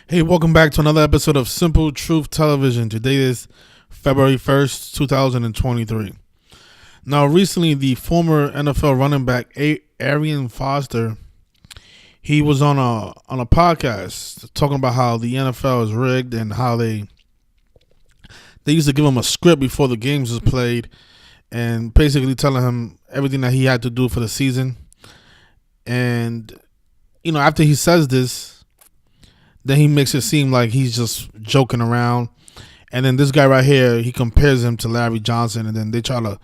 Hey, welcome back to another episode of Simple Truth Television. Today is February 1st, 2023. Now, recently, the former NFL running back Arian Foster, he was on a podcast talking about how the NFL is rigged and how they used to give him a script before the games was played and basically telling him everything that he had to do for the season. And, after he says this, then he makes it seem like he's just joking around. And then this guy right here, he compares him to Larry Johnson, and then they try to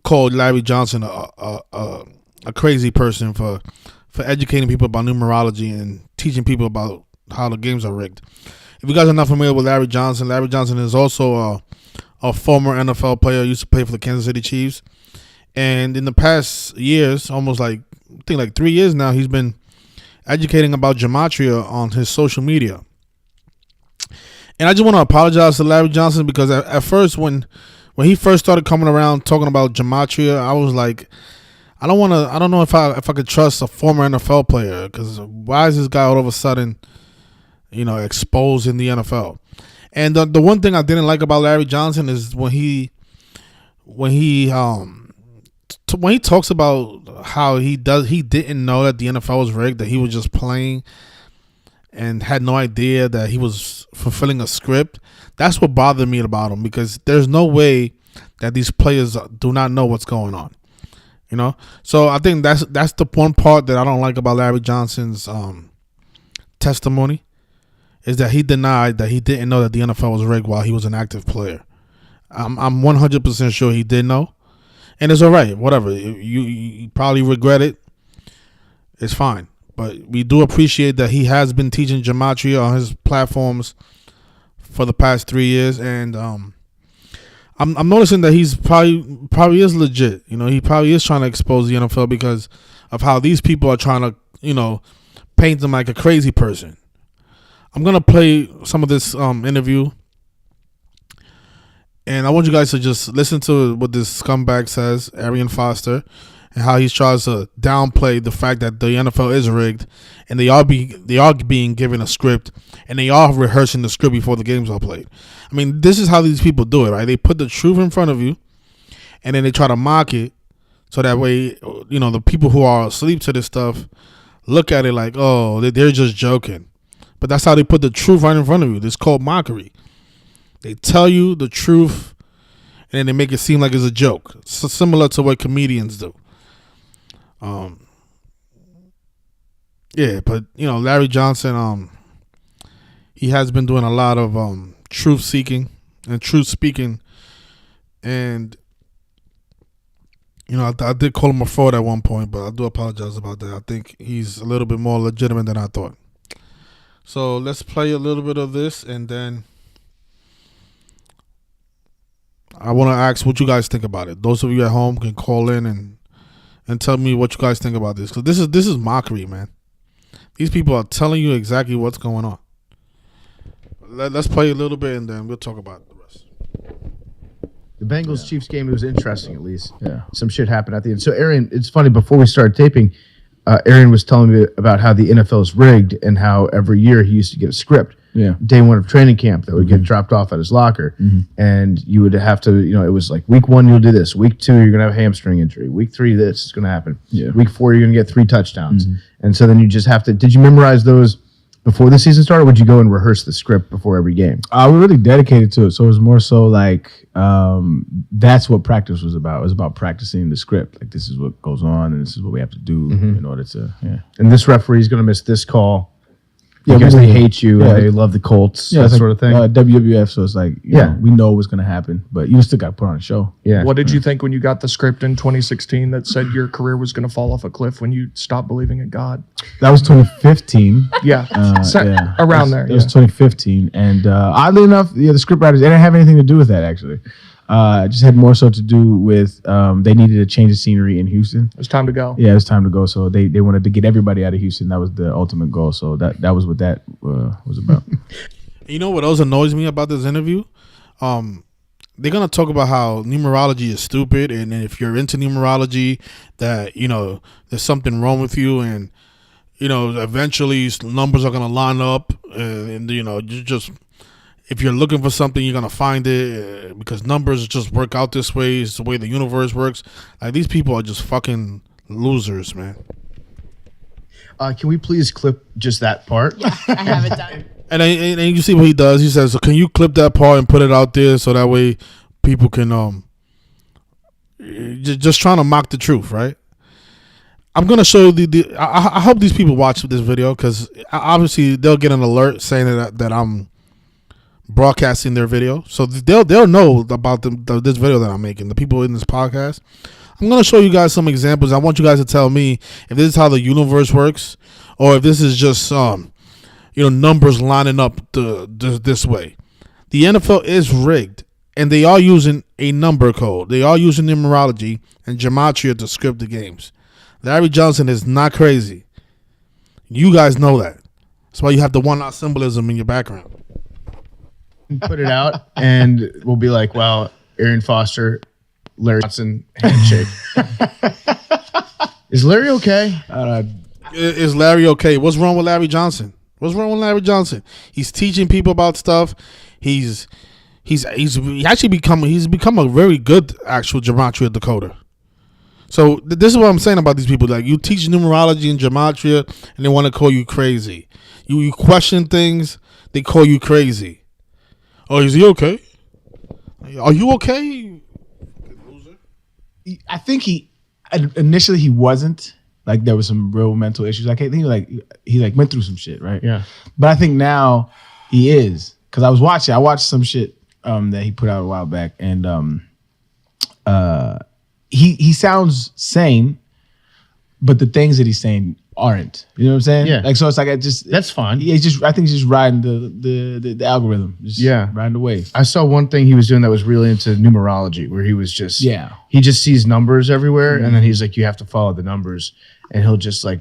call Larry Johnson a crazy person for educating people about numerology and teaching people about how the games are rigged. If you guys are not familiar with Larry Johnson is also a former NFL player, used to play for the Kansas City Chiefs. And in the past years, almost like 3 years now, he's been educating about gematria on his social media. And I just want to apologize to Larry Johnson because at first when he first started coming around talking about gematria, I was like, I don't know if I could trust a former NFL player, because why is this guy all of a sudden, exposed in the NFL? And the one thing I didn't like about Larry Johnson is when he talks about how he didn't know that the NFL was rigged, that he was just playing and had no idea that he was fulfilling a script. That's what bothered me about him, because there's no way that these players do not know what's going on. So I think that's the one part that I don't like about Larry Johnson's testimony, is that he denied that he didn't know that the NFL was rigged while he was an active player. I'm 100% sure he did know. And it's all right, whatever. You probably regret it. It's fine. But we do appreciate that he has been teaching gematria on his platforms for the past 3 years. And I'm noticing that he's probably is legit. He probably is trying to expose the NFL because of how these people are trying to, paint him like a crazy person. I'm going to play some of this interview. And I want you guys to just listen to what this scumbag says, Arian Foster, and how he tries to downplay the fact that the NFL is rigged, and they are being given a script, and they are rehearsing the script before the games are played. I mean, this is how these people do it, right? They put the truth in front of you, and then they try to mock it, so that way, the people who are asleep to this stuff look at it like, oh, they're just joking. But that's how they put the truth right in front of you. It's called mockery. They tell you the truth, and then they make it seem like it's a joke. So similar to what comedians do. But Larry Johnson, he has been doing a lot of truth seeking and truth speaking, and I did call him a fraud at one point, but I do apologize about that. I think he's a little bit more legitimate than I thought. So let's play a little bit of this, and then I want to ask what you guys think about it. Those of you at home can call in and tell me what you guys think about this, because this is mockery, man. These people are telling you exactly what's going on. Let's play a little bit, and then we'll talk about the rest. The Bengals-Chiefs game, it was interesting, at least. Yeah. Some shit happened at the end. So, Arian, it's funny, before we started taping, Arian was telling me about how the NFL is rigged and how every year he used to get a script. Yeah. Day one of training camp that would get dropped off at his locker. Mm-hmm. And you would have to, it was like week 1, you'll do this. Week 2, you're going to have a hamstring injury. Week 3, this is going to happen. Yeah. Week 4, you're going to get 3 touchdowns. Mm-hmm. And so then you just have to, did you memorize those before the season started, or would you go and rehearse the script before every game? We were really dedicated to it. So it was more so like, that's what practice was about. It was about practicing the script. Like, this is what goes on and this is what we have to do in order to, And this referee is going to miss this call. Because they hate you and they love the Colts, that sort of thing. WWF, so it's like, we know what's going to happen, but you still got to put on a show. Yeah. What did you think when you got the script in 2016 that said your career was going to fall off a cliff when you stopped believing in God? That was 2015. Around there. It was 2015. And oddly enough, the script writers, they didn't have anything to do with that, actually. It just had more so to do with they needed to change the scenery in Houston. It was time to go. Yeah, it was time to go. So they wanted to get everybody out of Houston. That was the ultimate goal. So that was what that was about. You know what else annoys me about this interview? They're going to talk about how numerology is stupid, and if you're into numerology, that, there's something wrong with you, and, eventually numbers are gonna line up, and you just if you're looking for something, you're gonna find it because numbers just work out this way. It's the way the universe works. Like these people are just fucking losers, man. Can we please clip just that part? Yeah, I have it done. And you see what he does. He says, so "Can you clip that part and put it out there so that way people can just trying to mock the truth, right?" I'm gonna show you I hope these people watch this video because obviously they'll get an alert saying that I'm broadcasting their video, so they'll know about this video that I'm making. The people in this podcast. I'm gonna show you guys some examples. I want you guys to tell me if this is how the universe works, or if this is just numbers lining up this way. The NFL is rigged, and they are using a number code. They are using numerology and gematria to script the games. Larry Johnson is not crazy. You guys know that. That's why you have the one-out symbolism in your background. Put it out, and we'll be like, wow, Arian Foster, Larry Johnson, handshake. Is Larry okay? Is Larry okay? What's wrong with Larry Johnson? What's wrong with Larry Johnson? He's teaching people about stuff. He's become a very good actual gematria decoder. So this is what I'm saying about these people. Like, you teach numerology and gematria, and they want to call you crazy. You question things, they call you crazy. Oh, is he okay? Are you okay? I think initially he wasn't. Like, there was some real mental issues. I think he went through some shit, right? Yeah. But I think now he is, because I watched some shit that he put out a while back, and he sounds sane, but the things that he's saying aren't. You know what I'm saying? Yeah. Like, so it's like that's fine. I think he's just riding the algorithm. Just riding the wave. I saw one thing he was doing that was really into numerology, where he was just he just sees numbers everywhere, and then he's like, you have to follow the numbers, and he'll just like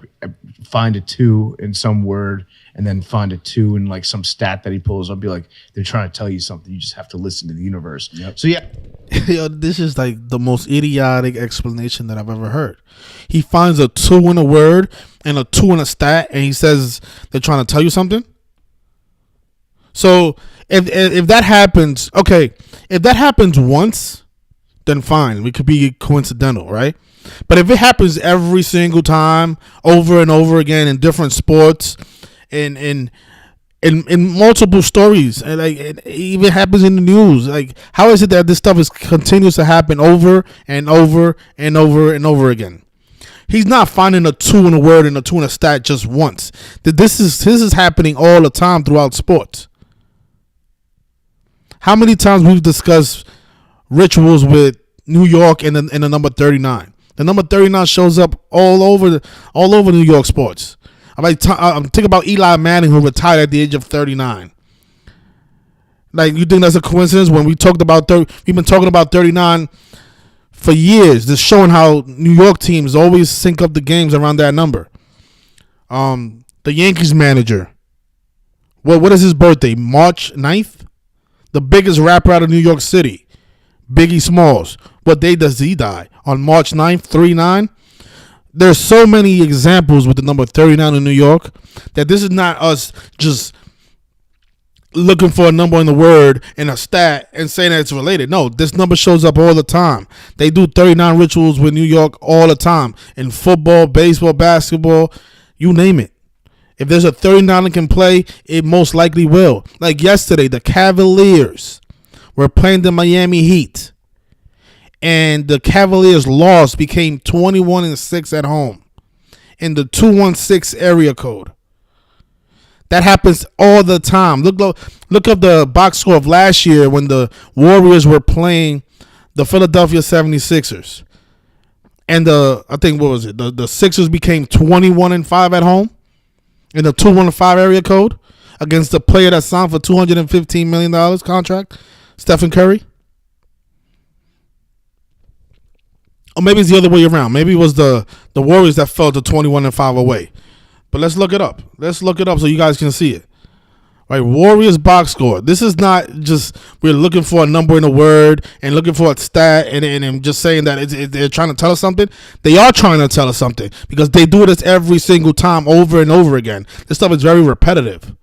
find a 2 in some word, and then find a 2 in like some stat that he pulls. I'll be like, they're trying to tell you something. You just have to listen to the universe. Yep. So Yo, this is like the most idiotic explanation that I've ever heard. He finds a 2 in a word and a 2 in a stat, and he says they're trying to tell you something. So if that happens, okay, if that happens once, then fine. It could be coincidental, right? But if it happens every single time, over and over again in different sports, in multiple stories, and like it even happens in the news, like how is it that this stuff continues to happen over and over and over and over again? He's not finding a 2 in a word and a 2 in a stat just once. This is happening all the time throughout sports. How many times we've discussed rituals with New York and the number 39? The number 39 shows up all over New York sports. I'm thinking about Eli Manning, who retired at the age of 39. Like, you think that's a coincidence? When we've been talking about 39 for years, just showing how New York teams always sync up the games around that number. The Yankees manager, what is his birthday? March 9th? The biggest rapper out of New York City, Biggie Smalls. What day does he die? On March 9th, 3/9? There's so many examples with the number 39 in New York that this is not us just looking for a number in the word and a stat and saying that it's related. No, this number shows up all the time. They do 39 rituals with New York all the time. In football, baseball, basketball, you name it. If there's a 39 that can play, it most likely will. Like yesterday, the Cavaliers were playing the Miami Heat, and the Cavaliers lost, became 21-6 at home in the 216 area code. That happens all the time. Look up the box score of last year when the Warriors were playing the Philadelphia 76ers. And the Sixers became 21-5 at home in the 215 area code against the player that signed for $215 million contract, Stephen Curry. Or maybe it's the other way around. Maybe it was the Warriors that fell to 21-5 away. But let's look it up. Let's look it up so you guys can see it. Right, Warriors box score. This is not just we're looking for a number in a word and looking for a stat and just saying that they're trying to tell us something. They are trying to tell us something because they do this every single time over and over again. This stuff is very repetitive.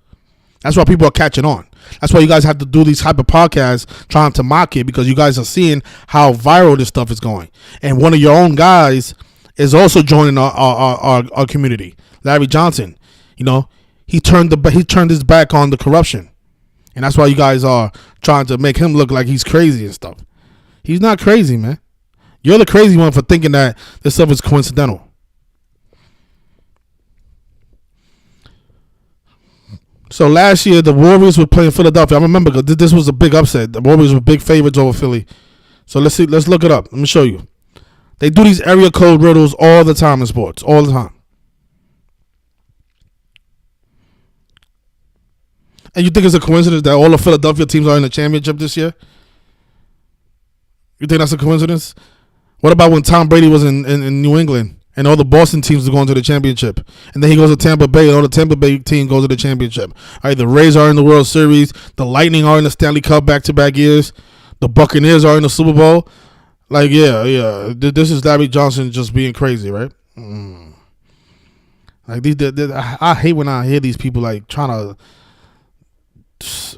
That's why people are catching on. That's why you guys have to do these type of podcasts trying to mock it because you guys are seeing how viral this stuff is going. And one of your own guys is also joining our community, Larry Johnson. You know, he turned his back on the corruption, and that's why you guys are trying to make him look like he's crazy and stuff. He's not crazy, man. You're the crazy one for thinking that this stuff is coincidental. So last year the Warriors were playing Philadelphia. I remember this was a big upset. The Warriors were big favorites over Philly. So let's look it up. Let me show you. They do these area code riddles all the time in sports, all the time. And you think it's a coincidence that all the Philadelphia teams are in the championship this year? You think that's a coincidence? What about when Tom Brady was in New England and all the Boston teams are going to the championship? And then he goes to Tampa Bay and all the Tampa Bay team goes to the championship. All right, the Rays are in the World Series. The Lightning are in the Stanley Cup back-to-back years. The Buccaneers are in the Super Bowl. Like, yeah. This is Larry Johnson just being crazy, right? Like, I hate when I hear these people, like, trying to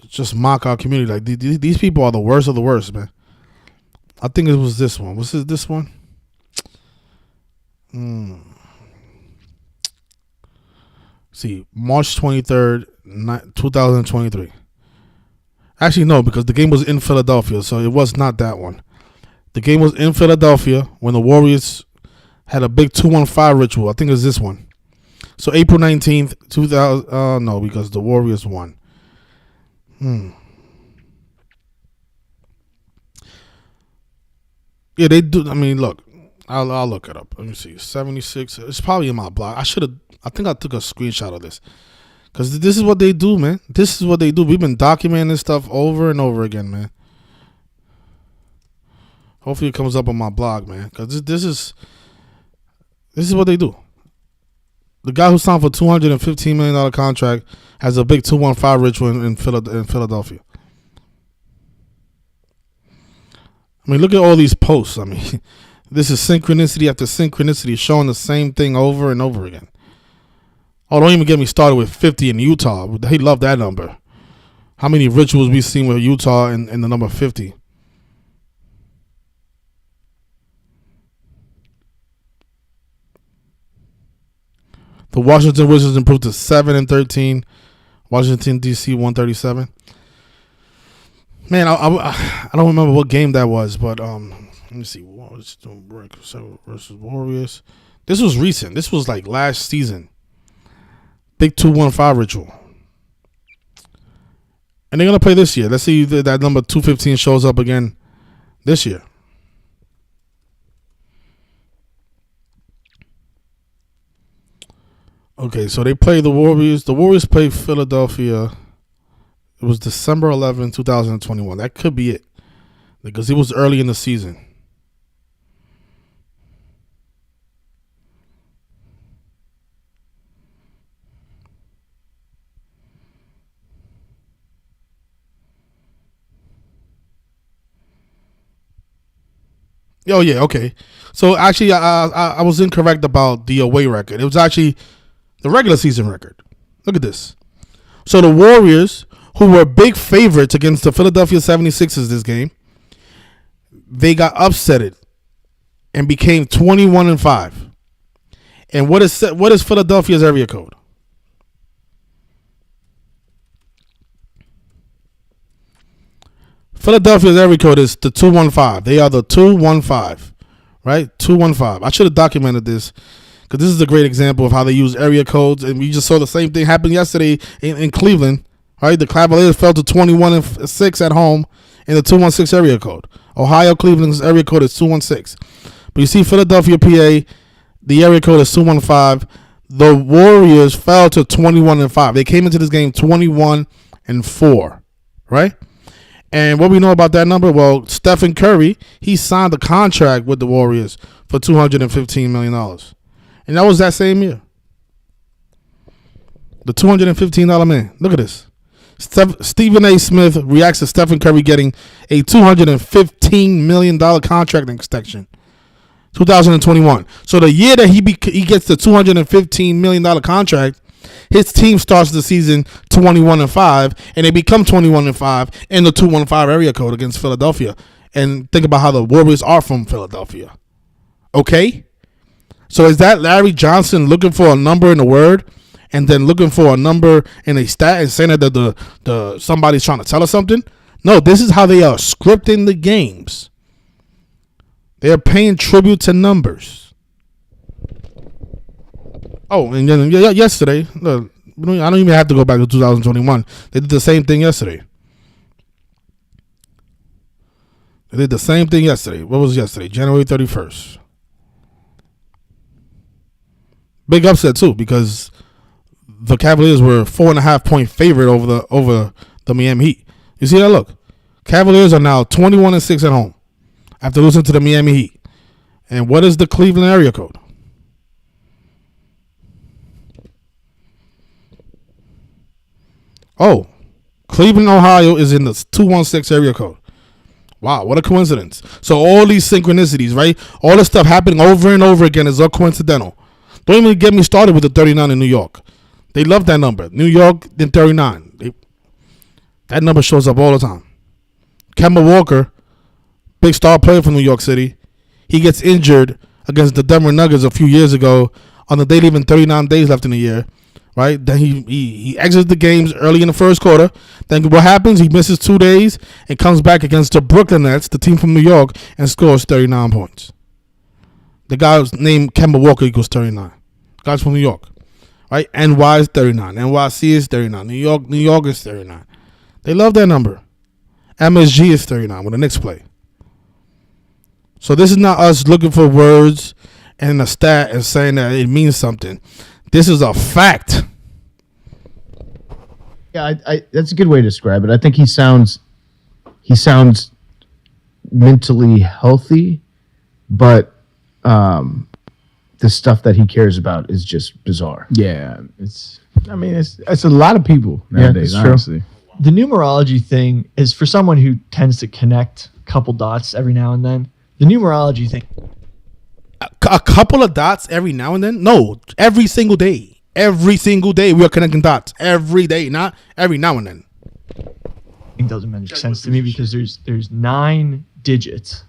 just mock our community. Like these people are the worst of the worst, man. I think it was this one. Was it this one? See, March 23rd, 2023. Actually, no, because the game was in Philadelphia, so it was not that one. The game was in Philadelphia when the Warriors had a big 2-1-5 ritual. I think it was this one. So April 19th, 2000. No, because the Warriors won. Yeah, they do. I mean, look, I'll look it up. Let me see. 76. It's probably in my blog. I think I took a screenshot of this because this is what they do, man. This is what they do. We've been documenting this stuff over and over again, man. Hopefully, it comes up on my blog, man, because this is what they do. The guy who signed for $215 million contract has a big 2-1-5 ritual in Philadelphia. I mean, look at all these posts. I mean, this is synchronicity after synchronicity showing the same thing over and over again. Oh, don't even get me started with 50 in Utah. They love that number. How many rituals we've seen with Utah and the number 50? The Washington Wizards improved to 7-13. Washington, D.C. 137. Man, I don't remember what game that was, but let me see. Washington versus Warriors. This was recent. This was like last season. Big 2-1-5 ritual. And they're going to play this year. Let's see if that number 215 shows up again this year. Okay, so they play the Warriors. The Warriors play Philadelphia. It was December 11, 2021. That could be it because it was early in the season. Oh, yeah, okay. So, actually, I was incorrect about the away record. It was actually the regular season record. Look at this. So, the Warriors, who were big favorites against the Philadelphia 76ers this game, they got upsetted and became 21-5. And what is Philadelphia's area code? Philadelphia's area code is the 215. They are the 215, right? 215. I should have documented this because this is a great example of how they use area codes. And we just saw the same thing happen yesterday in Cleveland, right? The Cavaliers fell to 21-6 at home in the 216 area code. Ohio, Cleveland's area code is 216. But you see Philadelphia, PA, the area code is 215. The Warriors fell to 21-5. They came into this game 21-4, right? And what we know about that number, well, Stephen Curry, he signed a contract with the Warriors for $215 million. And that was that same year. The $215 man. Look at this. Stephen A. Smith reacts to Stephen Curry getting a $215 million contract extension. 2021. So the year that he gets the $215 million contract, his team starts the season 21-5, and they become 21-5 in the 215 area code against Philadelphia. And think about how the Warriors are from Philadelphia. Okay? So is that Larry Johnson looking for a number in the word and then looking for a number in a stat and saying that the somebody's trying to tell us something? No, this is how they are scripting the games. They're paying tribute to numbers. Oh, and then yesterday, look, I don't even have to go back to 2021. They did the same thing yesterday. What was yesterday? January 31st. Big upset too, because the Cavaliers were 4.5 point favorite over the Miami Heat. You see that? Look, Cavaliers are now 21-6 at home after losing to the Miami Heat. And what is the Cleveland area code? Oh, Cleveland, Ohio is in the 216 area code. Wow, what a coincidence. So all these synchronicities, right? All this stuff happening over and over again is all coincidental. Don't even get me started with the 39 in New York. They love that number. New York, then 39. That number shows up all the time. Kemba Walker, big star player from New York City, he gets injured against the Denver Nuggets a few years ago on the day leaving 39 days left in the year. Right? Then he exits the games early in the first quarter. Then what happens? He misses 2 days and comes back against the Brooklyn Nets, the team from New York, and scores 39 points. The guy's named Kemba Walker equals 39. Guys from New York. Right? NY is 39. NYC is 39. New York is 39. They love that number. MSG is 39 when the Knicks play. So this is not us looking for words and a stat and saying that it means something. This is a fact. Yeah, I that's a good way to describe it. I think he sounds mentally healthy, but the stuff that he cares about is just bizarre. Yeah, it's a lot of people nowadays. Yeah, honestly, the numerology thing is for someone who tends to connect a couple dots every now and then. The numerology thing. A couple of dots every now and then? No, every single day. Every single day we are connecting dots. Every day, not every now and then. It doesn't make sense to me because there's 9 digits,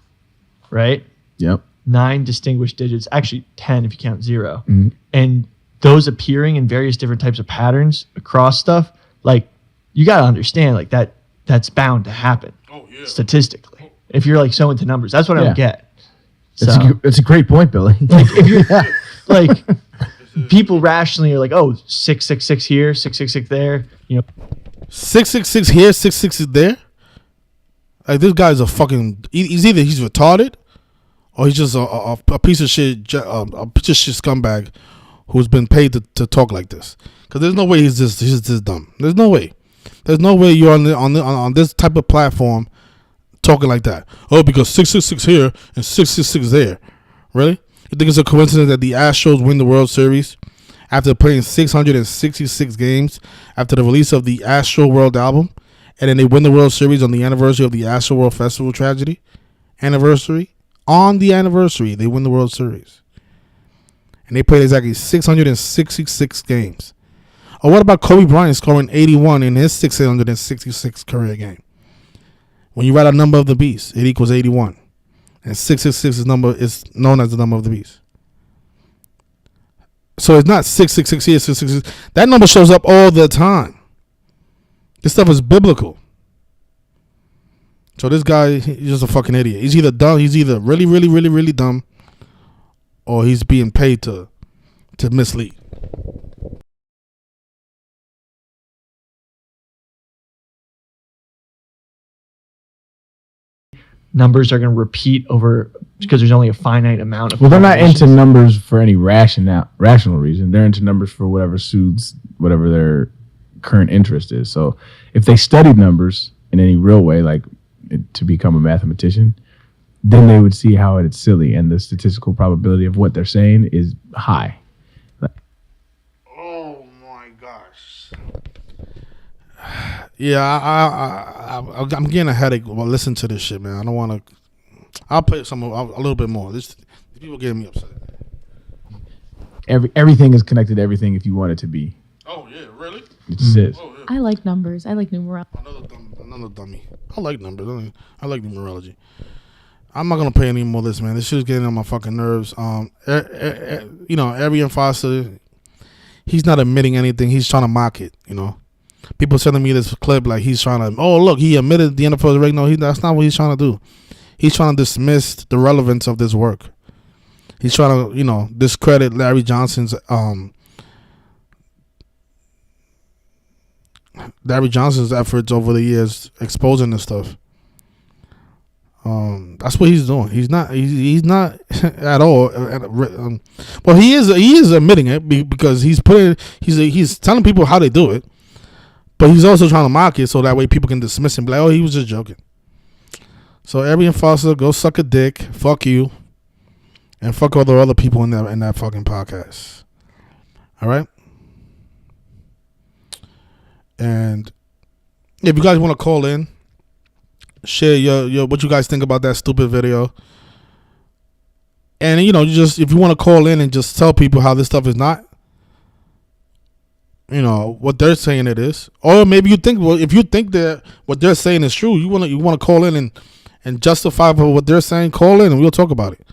right? Yep. 9 distinguished digits. Actually, 10 if you count 0. Mm-hmm. And those appearing in various different types of patterns across stuff, like you got to understand, like that's bound to happen. Oh yeah. Statistically, if you're like so into numbers, that's what I don't get. That's a great point, Billy. Like if you're like people rationally are like, oh, 666 here, 666 there, 666 here, 666 there. Like this guy's a fucking. He's either he's retarded, or he's just a piece of shit, a piece of shit scumbag who's been paid to talk like this. Because there's no way he's this dumb. There's no way. There's no way you're on this type of platform talking like that. Oh, because 666 here and 666 there. Really? You think it's a coincidence that the Astros win the World Series after playing 666 games after the release of the Astro World album, and then they win the World Series on the anniversary of the Astro World Festival tragedy? On the anniversary, they win the World Series. And they played exactly 666 games. Or what about Kobe Bryant scoring 81 in his 666 career game? When you write a number of the beast, it equals 81. And 666 is known as the number of the beast. So it's not 666 here, 666. That number shows up all the time. This stuff is biblical. So this guy, he's just a fucking idiot. He's either dumb, he's either really, really, really, really dumb, or he's being paid to mislead. numbers are going to repeat over because there's only a finite amount of. Well, they're not into numbers for any rational reason. They're into numbers for whatever suits whatever their current interest is. So if they studied numbers in any real way, like to become a mathematician, then they would see how it's silly and the statistical probability of what they're saying is high. Oh my gosh. Yeah, I'm getting a headache while listening to this shit, man. I don't want to. I'll play a little bit more. These people getting me upset. Everything is connected to everything if you want it to be. Oh yeah, really? It just is. Oh yeah. I like numbers. I like numerology. Another dummy. I like numbers. I like numerology. I'm not gonna play any more of this, man. This shit's getting on my fucking nerves. Arian Foster, he's not admitting anything. He's trying to mock it. People sending me this clip like he's trying to. Oh look, he admitted the NFL is rigged. No, that's not what he's trying to do. He's trying to dismiss the relevance of this work. He's trying to, discredit Larry Johnson's efforts over the years exposing this stuff. That's what he's doing. He's not at all. Well, he is admitting it because he's telling people how they do it, but he's also trying to mock it so that way people can dismiss him. Like, oh, he was just joking. So Arian Foster, go suck a dick. Fuck you, and fuck all the other people in that fucking podcast. All right. And if you guys want to call in, share your what you guys think about that stupid video. And if you want to call in and just tell people how this stuff is not, what they're saying it is, or maybe if you think that what they're saying is true, you want to call in and justify for what they're saying. Call in and we'll talk about it.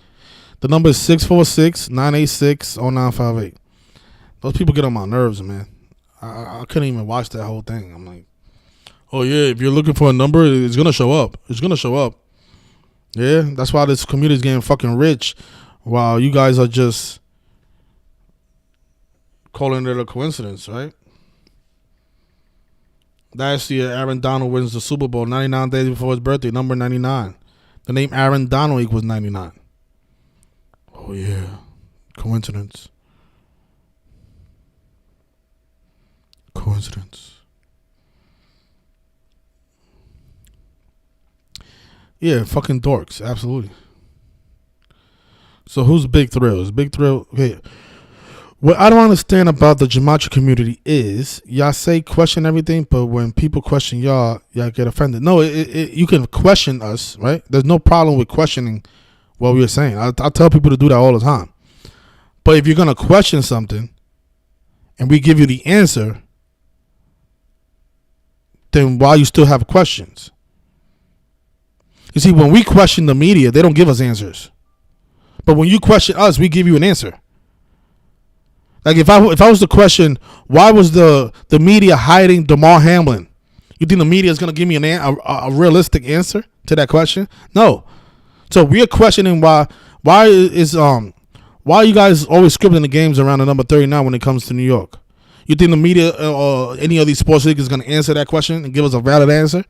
The number is 646-986-0958. Those people get on my nerves, man. I couldn't even watch that whole thing. I'm like, oh yeah, if you're looking for a number, it's gonna show up. It's gonna show up. Yeah, that's why this community is getting fucking rich, while you guys are just calling it a coincidence, right? Last year, Aaron Donald wins the Super Bowl 99 days before his birthday, number 99. The name Aaron Donald equals 99. Oh yeah, coincidence. Coincidence. Yeah, fucking dorks, absolutely. So who's Big Thrill? Is Big Thrill okay? What I don't understand about the gematria community is y'all say question everything, but when people question y'all get offended. No, you can question us, right? There's no problem with questioning what we're saying. I tell people to do that all the time. But if you're gonna question something and we give you the answer, then why you still have questions? You see, when we question the media, they don't give us answers. But when you question us, we give you an answer. Like if I was to question why was the media hiding Damar Hamlin, you think the media is gonna give me a realistic answer to that question? No. So we're questioning why are you guys always scripting the games around the number 39 when it comes to New York? You think the media or any of these sports leagues is gonna answer that question and give us a valid answer?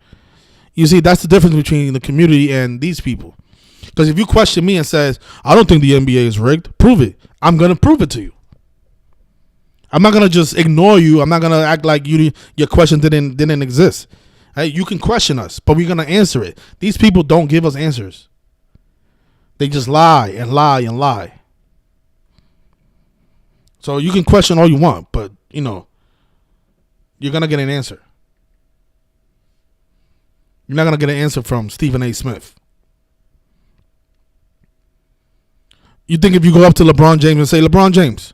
You see, that's the difference between the community and these people. Because if you question me and says, I don't think the NBA is rigged, prove it. I'm going to prove it to you. I'm not going to just ignore you. I'm not going to act like your question didn't exist. Hey, you can question us, but we're going to answer it. These people don't give us answers. They just lie and lie and lie. So you can question all you want, but, you're going to get an answer. You're not going to get an answer from Stephen A. Smith. You think if you go up to LeBron James and say, LeBron James,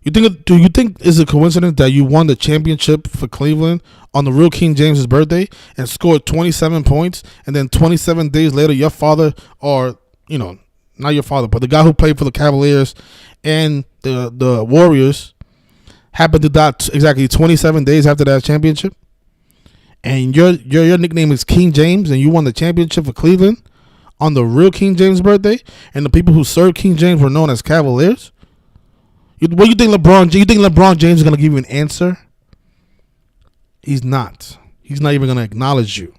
do you think it's a coincidence that you won the championship for Cleveland on the real King James's birthday and scored 27 points, and then 27 days later your father, or, not your father, but the guy who played for the Cavaliers and the Warriors happened to die exactly 27 days after that championship? And your nickname is King James, and you won the championship for Cleveland on the real King James' birthday, and the people who served King James were known as Cavaliers? What do you think LeBron James is going to give you an answer? He's not. He's not even going to acknowledge you.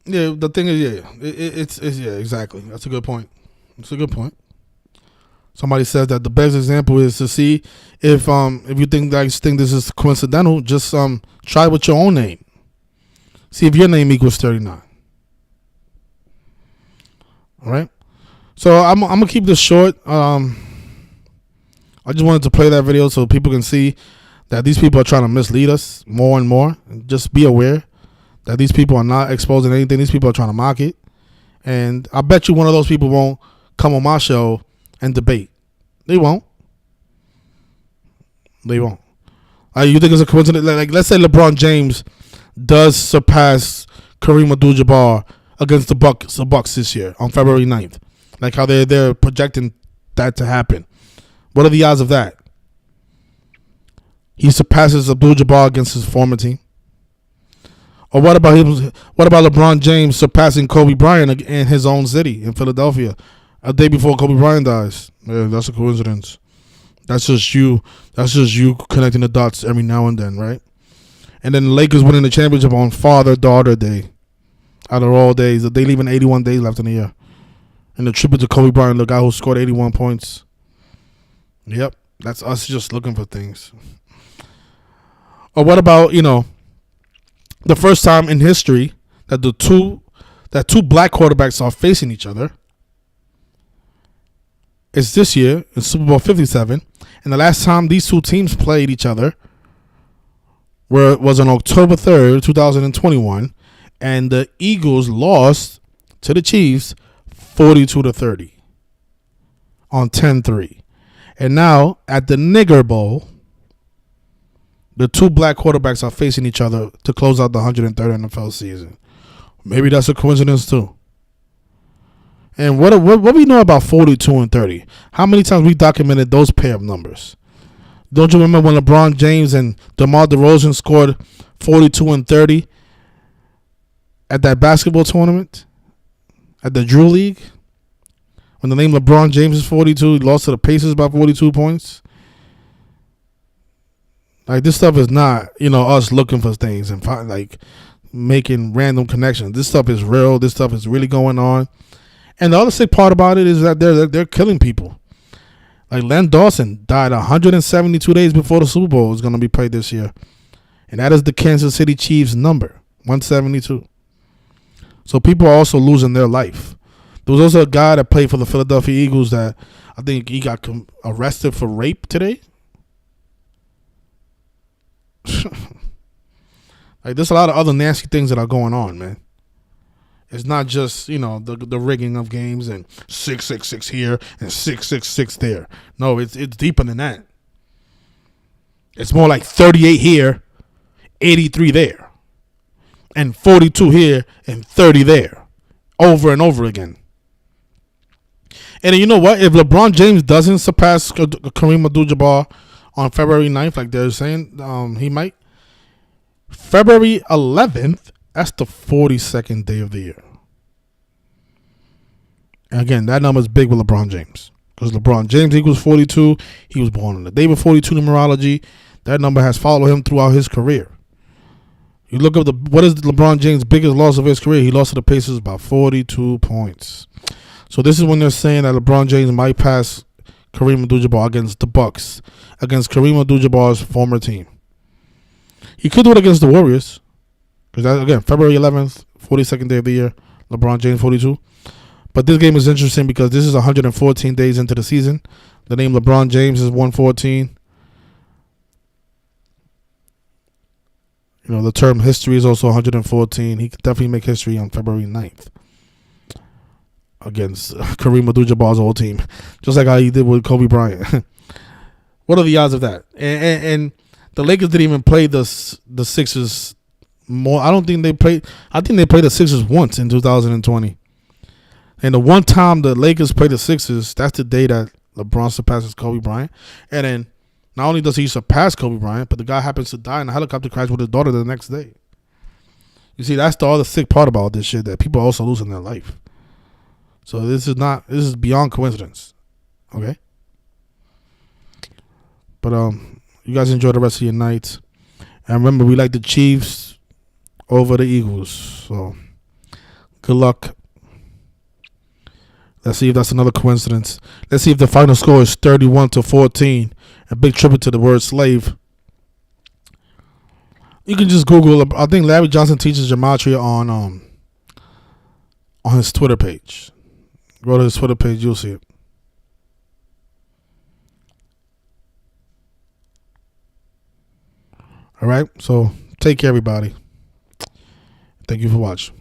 Yeah, the thing is, it's exactly. That's a good point. It's a good point. Somebody says that the best example is to see if you think this is coincidental, just try with your own name. See if your name equals 39. All right. So I'm gonna keep this short. I just wanted to play that video so people can see that these people are trying to mislead us more and more. Just be aware that these people are not exposing anything. These people are trying to mock it. And I bet you one of those people won't come on my show and debate. They won't. They won't. You think it's a coincidence? Like, let's say LeBron James does surpass Kareem Abdul-Jabbar against the Bucks this year on February 9th. Like how they're projecting that to happen. What are the odds of that? He surpasses Abdul-Jabbar against his former team. Or what about LeBron James surpassing Kobe Bryant in his own city in Philadelphia a day before Kobe Bryant dies? Yeah, that's a coincidence. That's just you connecting the dots every now and then, right? And then the Lakers winning the championship on Father-Daughter Day. Out of all days, they leaving 81 days left in the year. And the tribute to Kobe Bryant, the guy who scored 81 points. Yep, that's us just looking for things. Or what about, the first time in history that two black quarterbacks are facing each other is this year in Super Bowl 57. And the last time these two teams played each other was on October 3rd, 2021. And the Eagles lost to the Chiefs 42-30 on 10-3. And now at the Nigger Bowl, the two black quarterbacks are facing each other to close out the 103rd NFL season. Maybe that's a coincidence too. And what we know about 42 and 30? How many times we documented those pair of numbers? Don't you remember when LeBron James and DeMar DeRozan scored 42 and 30 at that basketball tournament at the Drew League? When the name LeBron James is 42, he lost to the Pacers by 42 points. Like, this stuff is not, us looking for things and making random connections. This stuff is real. This stuff is really going on. And the other sick part about it is that they're killing people. Like, Len Dawson died 172 days before the Super Bowl is going to be played this year. And that is the Kansas City Chiefs number, 172. So people are also losing their life. There was also a guy that played for the Philadelphia Eagles that I think he got arrested for rape today. Like, there's a lot of other nasty things that are going on, man. It's not just, the rigging of games and 666 here and 666 there. No, it's deeper than that. It's more like 38 here, 83 there, and 42 here and 30 there, over and over again. And you know what? If LeBron James doesn't surpass Kareem Abdul-Jabbar on February 9th, like they're saying he might, February 11th, that's the 42nd day of the year. And again, that number is big with LeBron James. Because LeBron James equals 42. He was born on the day of 42 numerology. That number has followed him throughout his career. You look up what is LeBron James' biggest loss of his career? He lost to the Pacers by 42 points. So this is when they're saying that LeBron James might pass Kareem Abdul-Jabbar against the Bucks, against Kareem Abdul-Jabbar's former team. He could do it against the Warriors. Because that, again, February 11th, 42nd day of the year, LeBron James 42. But this game is interesting because this is 114 days into the season. The name LeBron James is 114. The term history is also 114. He could definitely make history on February 9th against Kareem Abdul-Jabbar's old team, just like how he did with Kobe Bryant. What are the odds of that? And the Lakers didn't even play the Sixers more. I think they played the Sixers once in 2020. And the one time the Lakers play the Sixers, that's the day that LeBron surpasses Kobe Bryant. And then not only does he surpass Kobe Bryant, but the guy happens to die in a helicopter crash with his daughter the next day. You see, that's the other sick part about this shit, that people are also losing their life. So this is beyond coincidence. Okay? But you guys enjoy the rest of your night. And remember, we like the Chiefs over the Eagles. So good luck. Let's see if that's another coincidence. Let's see if the final score is 31-14. A big tribute to the word slave. You can just Google. I think Larry Johnson teaches gematria on his Twitter page. Go to his Twitter page, you'll see it. All right, so take care, everybody. Thank you for watching.